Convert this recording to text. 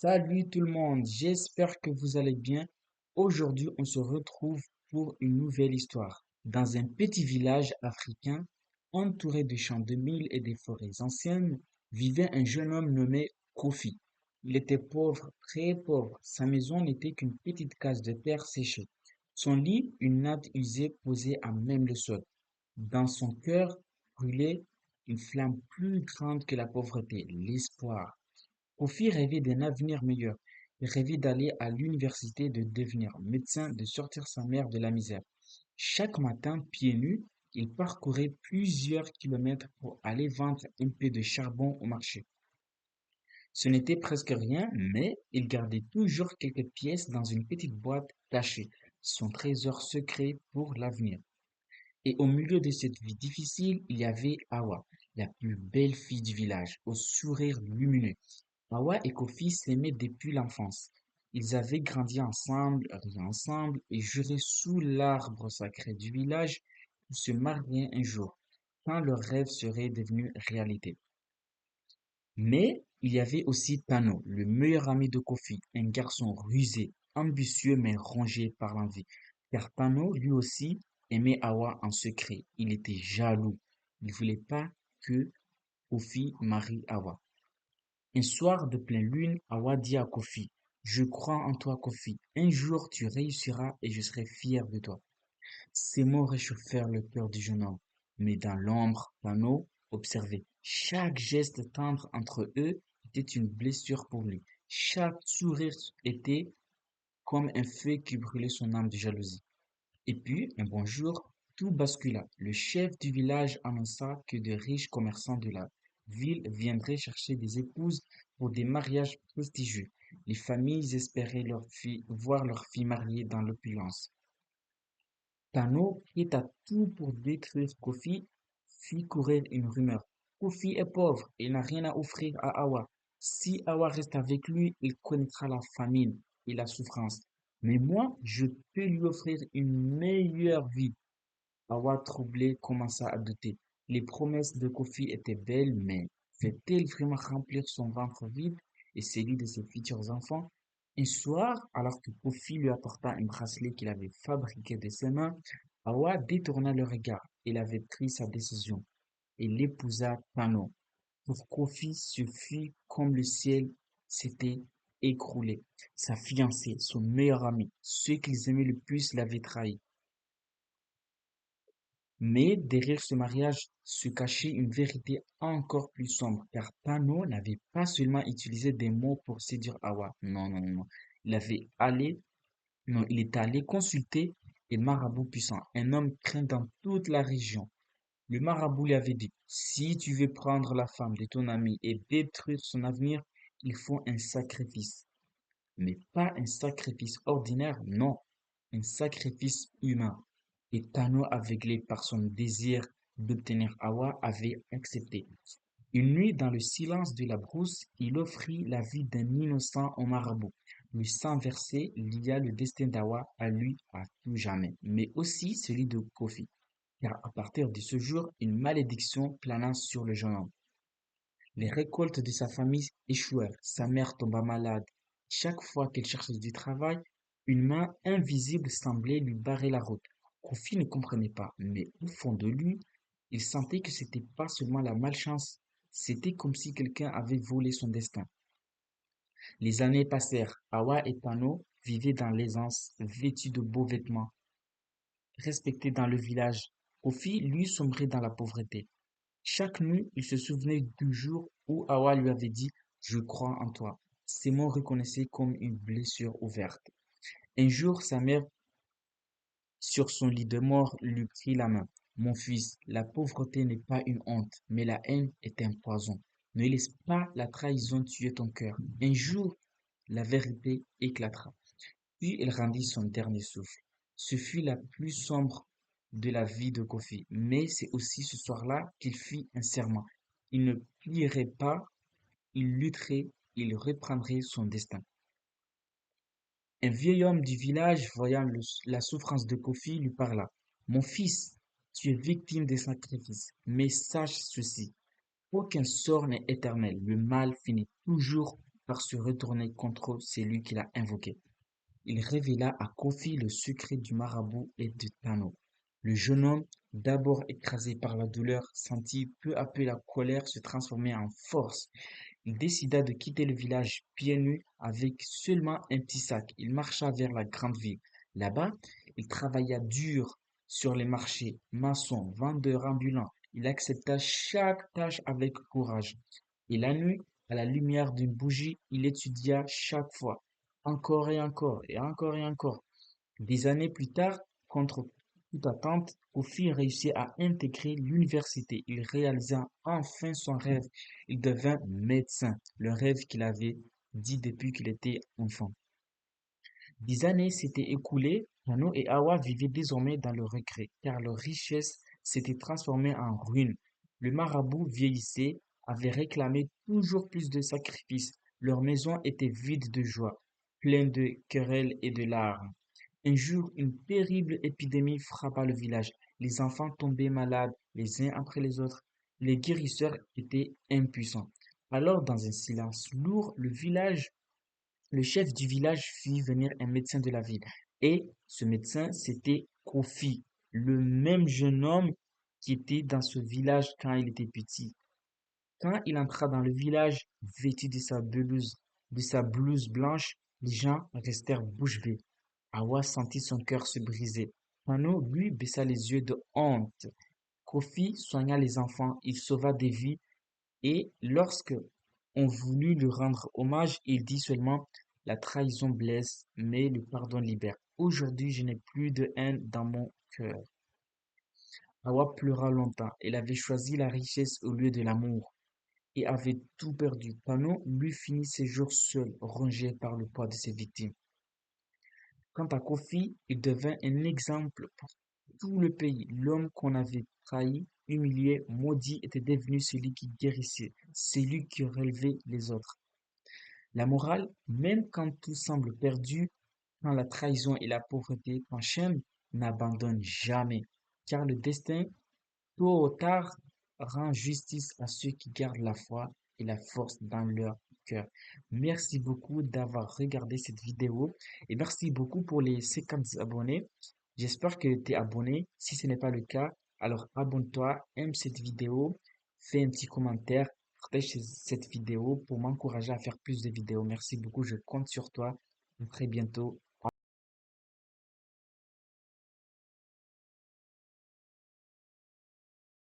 Salut tout le monde, j'espère que vous allez bien. Aujourd'hui, on se retrouve pour une nouvelle histoire. Dans un petit village africain, entouré de champs de mil et des forêts anciennes, vivait un jeune homme nommé Kofi. Il était pauvre, très pauvre. Sa maison n'était qu'une petite case de terre séchée. Son lit, une natte usée posée à même le sol. Dans son cœur brûlait une flamme plus grande que la pauvreté, l'espoir. Kofi rêvait d'un avenir meilleur. Il rêvait d'aller à l'université, de devenir médecin, de sortir sa mère de la misère. Chaque matin, pieds nus, il parcourait plusieurs kilomètres pour aller vendre un peu de charbon au marché. Ce n'était presque rien, mais il gardait toujours quelques pièces dans une petite boîte cachée, son trésor secret pour l'avenir. Et au milieu de cette vie difficile, il y avait Awa, la plus belle fille du village, au sourire lumineux. Hawa et Kofi s'aimaient depuis l'enfance. Ils avaient grandi ensemble, ri ensemble et juré sous l'arbre sacré du village de se marier un jour, quand leur rêve serait devenu réalité. Mais il y avait aussi Tano, le meilleur ami de Kofi, un garçon rusé, ambitieux mais rongé par l'envie. Car Tano, lui aussi, aimait Hawa en secret. Il était jaloux. Il voulait pas que Kofi marie Hawa. Un soir de pleine lune, Hawa dit à Kofi, je crois en toi, Kofi. Un jour, tu réussiras et je serai fier de toi. Ces mots réchauffèrent le cœur du jeune homme. Mais dans l'ombre, Tano observait. Chaque geste tendre entre eux était une blessure pour lui. Chaque sourire était comme un feu qui brûlait son âme de jalousie. Et puis, un bon jour, tout bascula. Le chef du village annonça que de riches commerçants de la ville viendraient chercher des épouses pour des mariages prestigieux. Les familles espéraient voir leurs filles mariées dans l'opulence. Tano, qui est à tout pour détruire Kofi, fit courir une rumeur. Kofi est pauvre et n'a rien à offrir à Awa. Si Awa reste avec lui, il connaîtra la famine et la souffrance. Mais moi, je peux lui offrir une meilleure vie. Awa, troublé, commença à douter. Les promesses de Kofi étaient belles, mais fait-elle vraiment remplir son ventre vide et celui de ses futurs enfants? Un soir, alors que Kofi lui apporta un bracelet qu'il avait fabriqué de ses mains, Awa détourna le regard. Il avait pris sa décision. Il épousa Tano. Pour Kofi, ce fut comme le ciel s'était écroulé. Sa fiancée, son meilleur ami, ceux qu'ils aimaient le plus l'avaient trahi. Mais derrière ce mariage se cachait une vérité encore plus sombre, car Tano n'avait pas seulement utilisé des mots pour séduire Hawa. Non, non, non, non. Il avait allé, non, il est allé consulter un marabout puissant, un homme craint dans toute la région. Le marabout lui avait dit, si tu veux prendre la femme de ton ami et détruire son avenir, il faut un sacrifice. Mais pas un sacrifice ordinaire, non, un sacrifice humain. Et Tano, aveuglé par son désir d'obtenir Hawa, avait accepté. Une nuit, dans le silence de la brousse, il offrit la vie d'un innocent au marabout. Le sang versé lia le destin d'Hawa à lui à tout jamais, mais aussi celui de Kofi, car à partir de ce jour, une malédiction plana sur le jeune homme. Les récoltes de sa famille échouèrent, sa mère tomba malade. Chaque fois qu'elle cherchait du travail, une main invisible semblait lui barrer la route. Kofi ne comprenait pas, mais au fond de lui, il sentait que c'était pas seulement la malchance, c'était comme si quelqu'un avait volé son destin. Les années passèrent. Hawa et Tano vivaient dans l'aisance, vêtus de beaux vêtements, respectés dans le village. Kofi, lui, sombrait dans la pauvreté. Chaque nuit, il se souvenait du jour où Hawa lui avait dit je crois en toi. Ces mots reconnaissaient comme une blessure ouverte. Un jour, sa mère, sur son lit de mort, lui prit la main. Mon fils, la pauvreté n'est pas une honte, mais la haine est un poison. Ne laisse pas la trahison tuer ton cœur. Un jour, la vérité éclatera. Puis il rendit son dernier souffle. Ce fut la plus sombre de la vie de Kofi, mais c'est aussi ce soir-là qu'il fit un serment. Il ne plierait pas, il lutterait, il reprendrait son destin. Un vieil homme du village, voyant la souffrance de Kofi, lui parla. Mon fils, tu es victime des sacrifices, mais sache ceci, aucun sort n'est éternel, le mal finit toujours par se retourner contre celui qui l'a invoqué. Il révéla à Kofi le secret du marabout et de Tano. Le jeune homme, d'abord écrasé par la douleur, sentit peu à peu la colère se transformer en force. Il décida de quitter le village pieds nus avec seulement un petit sac. Il marcha vers la grande ville. Là-bas, il travailla dur sur les marchés, maçon, vendeur ambulant. Il accepta chaque tâche avec courage. Et la nuit, à la lumière d'une bougie, il étudia chaque fois, encore et encore, et encore et encore. Des années plus tard, contre toute attente, Kofi réussit à intégrer l'université. Il réalisa enfin son rêve. Il devint médecin, le rêve qu'il avait dit depuis qu'il était enfant. Des années s'étaient écoulées, Tano et Awa vivaient désormais dans le regret, car leur richesse s'était transformée en ruine. Le marabout vieillissait, avait réclamé toujours plus de sacrifices. Leur maison était vide de joie, pleine de querelles et de larmes. Un jour, une terrible épidémie frappa le village. Les enfants tombaient malades les uns après les autres. Les guérisseurs étaient impuissants. Alors, dans un silence lourd, le chef du village fit venir un médecin de la ville. Et ce médecin, c'était Kofi, le même jeune homme qui était dans ce village quand il était petit. Quand il entra dans le village, vêtu de sa blouse blanche, les gens restèrent bouche bée. Awa sentit son cœur se briser. Mano, lui, baissa les yeux de honte. Kofi soigna les enfants, il sauva des vies, et lorsque on voulut lui rendre hommage, il dit seulement: La trahison blesse, mais le pardon libère. Aujourd'hui, je n'ai plus de haine dans mon cœur. Awa pleura longtemps. Elle avait choisi la richesse au lieu de l'amour et avait tout perdu. Pano, lui, finit ses jours seul, rongé par le poids de ses victimes. Quant à Kofi, il devint un exemple pour tout le pays. L'homme qu'on avait trahi, humilié, maudit était devenu celui qui guérissait, celui qui relevait les autres. La morale, même quand tout semble perdu, quand la trahison et la pauvreté t'enchaînent, n'abandonne jamais, car le destin, tôt ou tard, rend justice à ceux qui gardent la foi et la force dans leur cœur. Merci beaucoup d'avoir regardé cette vidéo et merci beaucoup pour les 50 abonnés. J'espère que tu es abonné. Si ce n'est pas le cas, alors abonne-toi, aime cette vidéo, fais un petit commentaire, partage cette vidéo pour m'encourager à faire plus de vidéos. Merci beaucoup, je compte sur toi. À très bientôt.